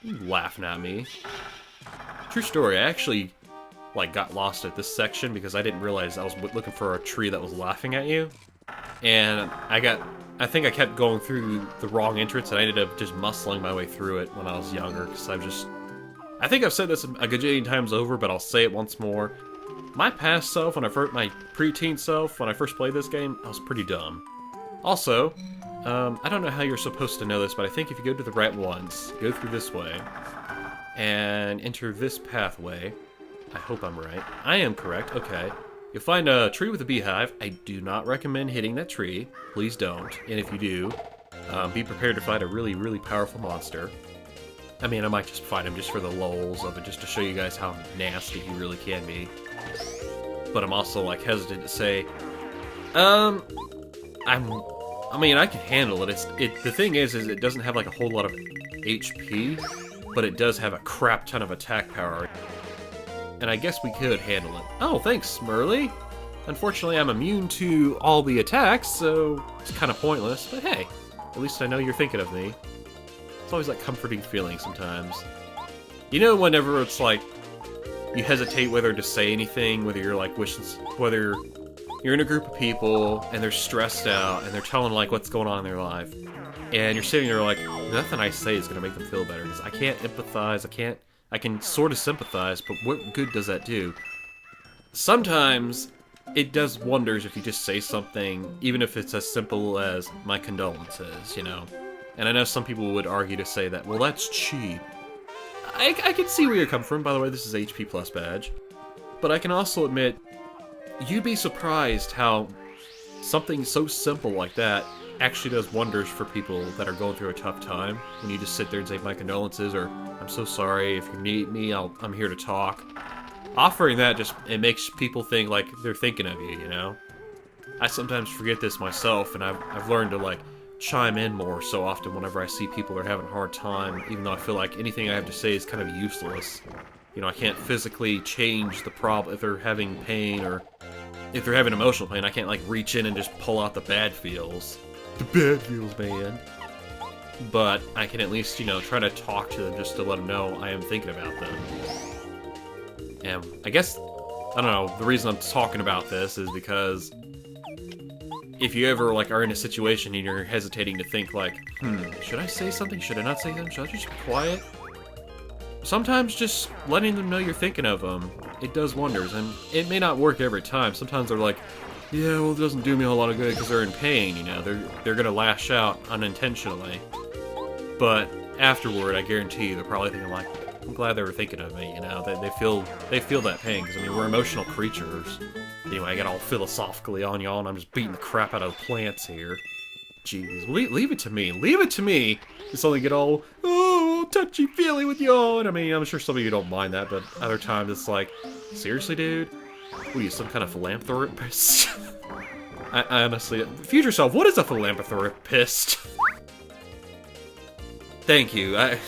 You laughing at me. True story, I actually, like, got lost at this section because I didn't realize I was looking for a tree that was laughing at you. And I think I kept going through the wrong entrance and I ended up just muscling my way through it when I was younger, because I think I've said this a gajillion times over, but I'll say it once more. My past self, my preteen self, when I first played this game, I was pretty dumb. Also, I don't know how you're supposed to know this, but I think if you go to the right ones, go through this way, and enter this pathway. I hope I'm right. I am correct, okay. You'll find a tree with a beehive. I do not recommend hitting that tree. Please don't. And if you do, be prepared to fight a really, really powerful monster. I mean, I might just fight him just for the lulz of it, just to show you guys how nasty he really can be. But I'm also, like, hesitant to say, I mean, I can handle it. The thing is it doesn't have, like, a whole lot of HP, but it does have a crap ton of attack power. And I guess we could handle it. Oh, thanks, Merly. Unfortunately, I'm immune to all the attacks, so it's kind of pointless. But hey, at least I know you're thinking of me. It's always that comforting feeling sometimes. You know, whenever it's like, you hesitate whether to say anything, whether you're like whether you're in a group of people and they're stressed out and they're telling like what's going on in their life, and you're sitting there like, nothing I say is gonna make them feel better because I can't empathize. I can sort of sympathize, but what good does that do? Sometimes it does wonders if you just say something, even if it's as simple as my condolences, you know. And I know some people would argue to say that, well, that's cheap. I can see where you're coming from. By the way, this is HP Plus badge. But I can also admit, you'd be surprised how something so simple like that actually does wonders for people that are going through a tough time. When you just sit there and say, my condolences, or I'm so sorry, if you need me, I'm here to talk. Offering that it makes people think like they're thinking of you, you know? I sometimes forget this myself, and I've learned to, like, chime in more so often whenever I see people that are having a hard time, even though I feel like anything I have to say is kind of useless. You know, I can't physically change the problem if they're having pain, or if they're having emotional pain, I can't, like, reach in and just pull out the bad feels. The bad feels, man. But I can at least, you know, try to talk to them just to let them know I am thinking about them. And I guess, I don't know, the reason I'm talking about this is because if you ever, like, are in a situation and you're hesitating to think, like, should I say something? Should I not say something? Should I just be quiet? Sometimes just letting them know you're thinking of them, it does wonders. And it may not work every time. Sometimes they're like, yeah, well, it doesn't do me a whole lot of good because they're in pain, you know. They're gonna lash out unintentionally. But afterward, I guarantee you, they're probably thinking, like, I'm glad they were thinking of me, you know. They feel that pain, because, I mean, we're emotional creatures. Anyway, I got all philosophically on y'all, and I'm just beating the crap out of the plants here. Jeez, leave it to me. Leave it to me! Just only get all, oh, touchy-feely with y'all. And I mean, I'm sure some of you don't mind that, but other times it's like, seriously, dude? What are you, some kind of philanthropist? I honestly... Future self, what is a philanthropist? Thank you. I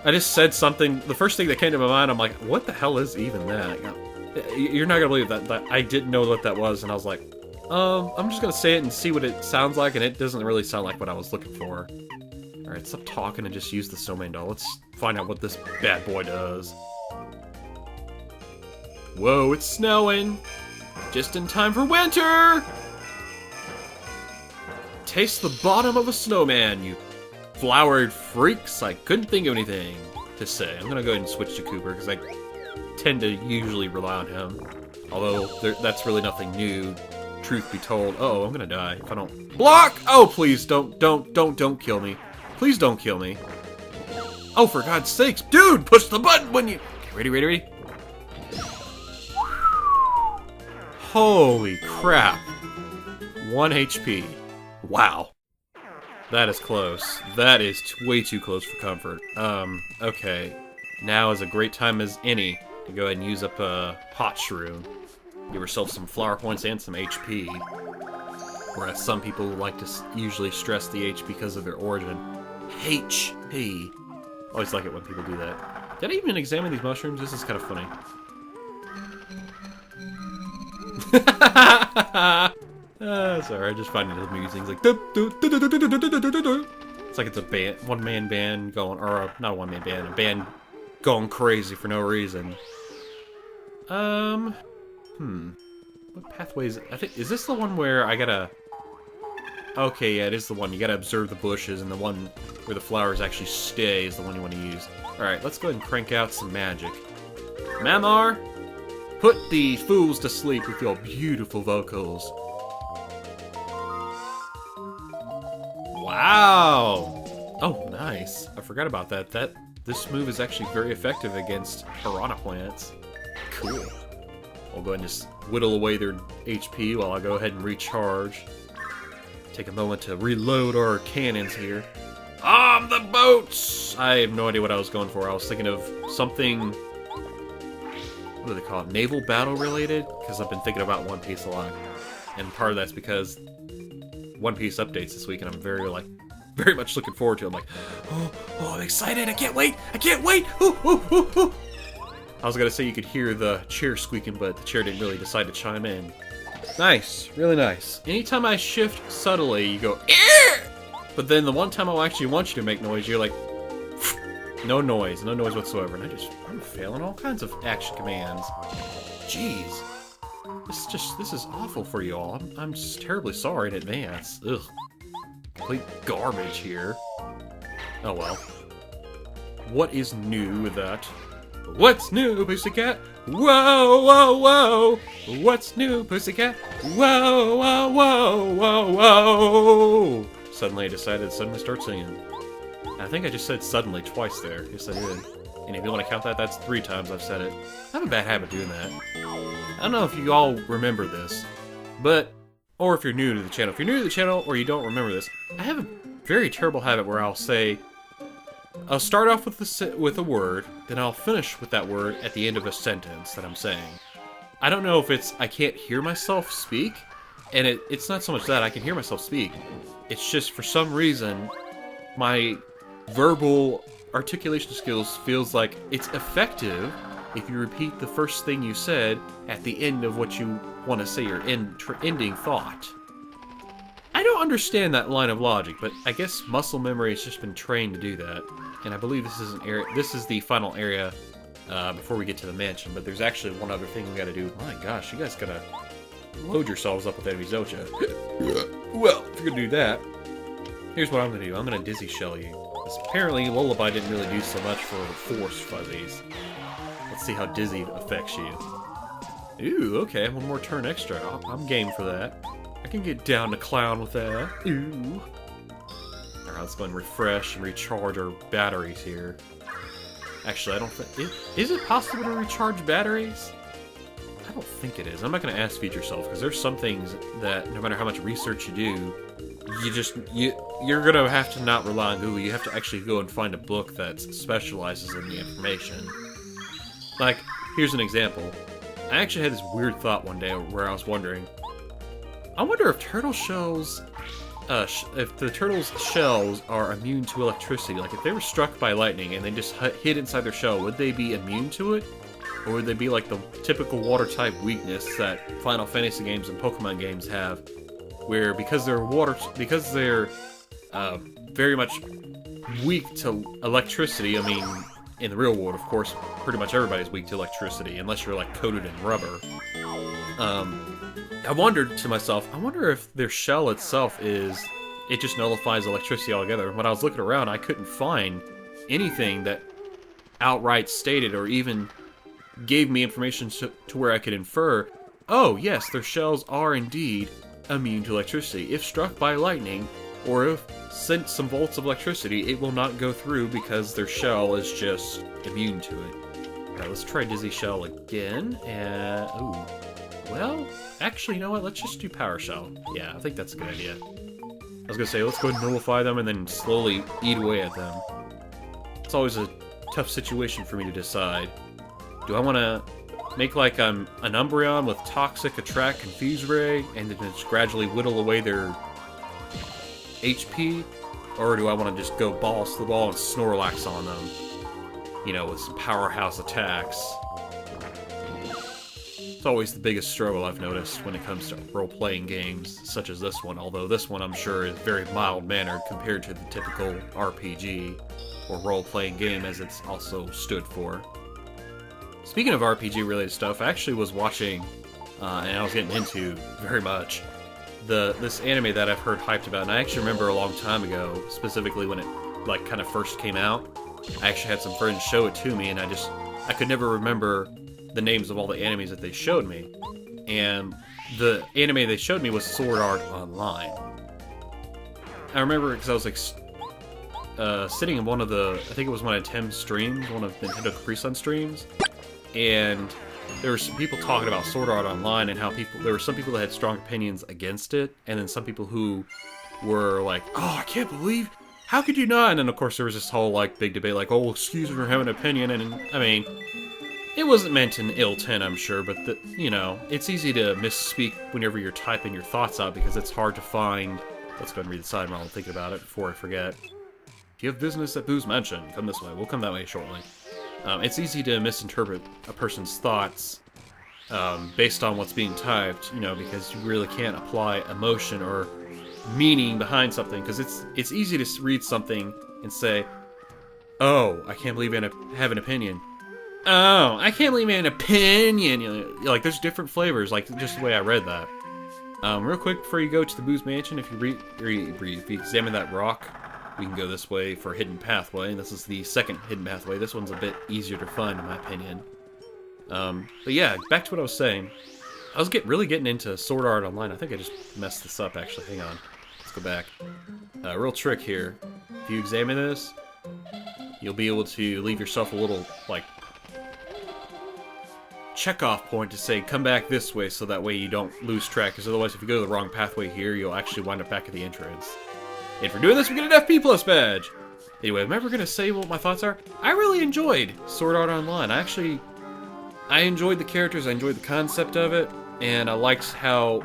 just said something, the first thing that came to my mind, I'm like, what the hell is even that? You're not gonna believe that I didn't know what that was, and I was like, I'm just gonna say it and see what it sounds like, and it doesn't really sound like what I was looking for. Alright, stop talking and just use the snowman doll. Let's find out what this bad boy does. Whoa, it's snowing! Just in time for winter! Taste the bottom of a snowman, you flowered freaks. I couldn't think of anything to say. I'm gonna go ahead and switch to Cooper, because I tend to usually rely on him. Although, that's really nothing new, truth be told. Uh oh, I'm gonna die if I don't... Block! Oh, please, don't kill me. Please don't kill me. Oh, for God's sakes. Dude, push the button when you... Okay, ready? Holy crap. 1 HP. Wow. That is close. That is way too close for comfort. Okay. Now is a great time as any to go ahead and use up a pot shroom. Give yourself some flower points and some HP. Whereas some people like to usually stress the H because of their origin. HP. Always like it when people do that. Did I even examine these mushrooms? This is kind of funny. Sorry, I just find it amusing. It's like, It's like it's a band, one-man band going, or not a one-man band, a band going crazy for no reason. What pathways? I think, is this the one where I gotta... Okay, yeah, it is the one. You gotta observe the bushes, and the one where the flowers actually stay is the one you want to use. Alright, let's go ahead and crank out some magic. Mamar, put the fools to sleep with your beautiful vocals. Wow! Oh, nice. I forgot about that. This move is actually very effective against piranha plants. Cool. I'll go ahead and just whittle away their HP while I go ahead and recharge. Take a moment to reload our cannons here. On the boats! I have no idea what I was going for. I was thinking of something... What do they call it? Naval battle related? Because I've been thinking about One Piece a lot. And part of that's because One Piece updates this week, and I'm very much looking forward to it. I'm like, oh, I'm excited! I can't wait! I can't wait! Ooh, ooh, ooh, ooh. I was gonna say you could hear the chair squeaking, but the chair didn't really decide to chime in. Nice, really nice. Anytime I shift subtly, you go, Ear! But then the one time I'll actually want you to make noise, you're like, no noise whatsoever. And I'm failing all kinds of action commands. Jeez. This is awful for you all. I'm just terribly sorry in advance. Ugh. Complete garbage here. Oh well. What is new with that? What's new, pussycat? Whoa, whoa, whoa! What's new, pussycat? Whoa, whoa, whoa, whoa, whoa! Suddenly I decided to suddenly start singing. I think I just said suddenly twice there. Yes, I did. And if you want to count that, that's 3 times I've said it. I have a bad habit doing that. I don't know if you all remember this, but... Or if you're new to the channel. If you're new to the channel or you don't remember this, I have a very terrible habit where I'll say... I'll start off with a word, then I'll finish with that word at the end of a sentence that I'm saying. I don't know if it's I can't hear myself speak, and it's not so much that I can hear myself speak. It's just for some reason my verbal articulation skills feels like it's effective if you repeat the first thing you said at the end of what you want to say, your ending thought. I don't understand that line of logic, but I guess muscle memory has just been trained to do that. And I believe this is an area. This is the final area before we get to the mansion. But there's actually one other thing we got to do. My gosh, you guys gotta load yourselves up with enemies, don't you? Well, if you're gonna do that, here's what I'm gonna do. I'm gonna dizzy shell you. Because apparently, Lullaby didn't really do so much for Force Fuzzies. Let's see how dizzy affects you. Ooh, okay, one more turn extra. I'm game for that. I can get down to clown with that. Ooh. Alright, let's go and refresh and recharge our batteries here. Actually, I don't think... Is it possible to recharge batteries? I don't think it is. I'm not going to ask Feed Yourself, because there's some things that, no matter how much research you do, you're going to have to not rely on Google. You have to actually go and find a book that specializes in the information. Like, here's an example. I actually had this weird thought one day where I was wondering, I wonder if turtle shells, if the turtles' shells are immune to electricity. Like, if they were struck by lightning and they just hid inside their shell, would they be immune to it? Or would they be like the typical water-type weakness that Final Fantasy games and Pokemon games have, where because they're very much weak to electricity, I mean, in the real world, of course, pretty much everybody's weak to electricity, unless you're, like, coated in rubber. I wondered to myself, I wonder if their shell itself it just nullifies electricity altogether. When I was looking around, I couldn't find anything that outright stated or even gave me information to where I could infer, oh, yes, their shells are indeed immune to electricity. If struck by lightning, or if sent some volts of electricity, it will not go through because their shell is just immune to it. Alright, let's try Dizzy Shell again, and... ooh. Well, actually, you know what? Let's just do Power Shell. Yeah, I think that's a good idea. I was gonna say, let's go ahead and nullify them and then slowly eat away at them. It's always a tough situation for me to decide. Do I want to make like an Umbreon with Toxic, Attract, Confuse Ray, and then just gradually whittle away their HP? Or do I want to just go balls to the wall and Snorlax on them? You know, with some powerhouse attacks. It's always the biggest struggle I've noticed when it comes to role-playing games, such as this one, although this one I'm sure is very mild-mannered compared to the typical RPG, or role-playing game as it's also stood for. Speaking of RPG-related stuff, I actually was watching, and I was getting into very much, this anime that I've heard hyped about, and I actually remember a long time ago, specifically when it like kind of first came out, I actually had some friends show it to me, and I could never remember the names of all the animes that they showed me. And the anime they showed me was Sword Art Online. I remember because I was like sitting in one of the, I think it was one of Tim's streams, one of Nintendo Capri Sun streams, and there were some people talking about Sword Art Online and how there were some people that had strong opinions against it, and then some people who were like, oh, I can't believe, how could you not? And then of course there was this whole like big debate like, oh, excuse me for having an opinion, and I mean, it wasn't meant in ill intent, I'm sure, but you know, it's easy to misspeak whenever you're typing your thoughts out because it's hard to find. Let's go ahead and read the side while I'm thinking about it before I forget. If you have business at Boo's Mansion, come this way. We'll come that way shortly. It's easy to misinterpret a person's thoughts based on what's being typed, you know, because you really can't apply emotion or meaning behind something, because it's easy to read something and say, oh, I can't believe I have an opinion. Oh, I can't believe I have an opinion. You know, like, there's different flavors, like, just the way I read that. Real quick, before you go to the Boo's Mansion, if you if you examine that rock, we can go this way for a hidden pathway. This is the second hidden pathway. This one's a bit easier to find, in my opinion. But yeah, back to what I was saying. I was really getting into Sword Art Online. I think I just messed this up, actually. Hang on. Let's go back. Real trick here. If you examine this, you'll be able to leave yourself a little, like, checkoff point to say, come back this way, so that way you don't lose track, because otherwise if you go to the wrong pathway here, you'll actually wind up back at the entrance. And for doing this, we get an FP Plus badge! Anyway, I'm never going to say what my thoughts are. I really enjoyed Sword Art Online. I enjoyed the characters, I enjoyed the concept of it, and I liked how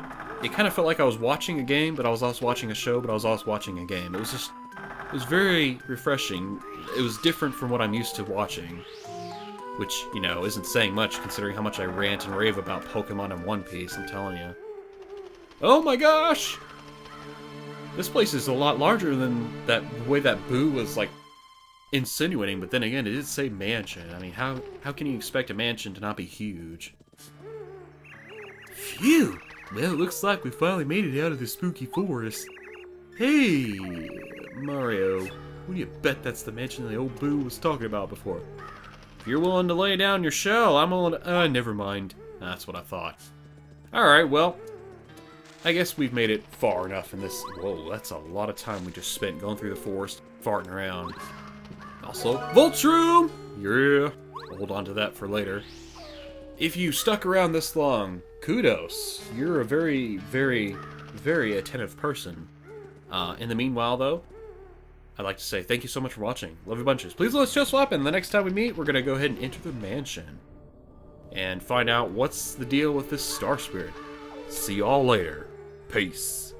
it kind of felt like I was watching a game, but I was also watching a show, but I was also watching a game. It was very refreshing. It was different from what I'm used to watching. Which, you know, isn't saying much considering how much I rant and rave about Pokemon and One Piece, I'm telling you. Oh my gosh! This place is a lot larger than the way that Boo was, like, insinuating, but then again, it did say mansion. I mean, how can you expect a mansion to not be huge? Phew! Well, it looks like we finally made it out of the spooky forest. Hey, Mario, who do you bet that's the mansion the old Boo was talking about before? If you're willing to lay down your shell, I'm willing to... never mind. That's what I thought. Alright, well, I guess we've made it far enough in this... Whoa, that's a lot of time we just spent going through the forest, farting around. Also, Voltrum! Yeah, we'll hold on to that for later. If you stuck around this long, kudos. You're a very, very, very attentive person. In the meanwhile, though, I'd like to say thank you so much for watching. Love you bunches. Please let us just swap, and the next time we meet, we're going to go ahead and enter the mansion. And find out what's the deal with this Star Spirit. See y'all later. Peace.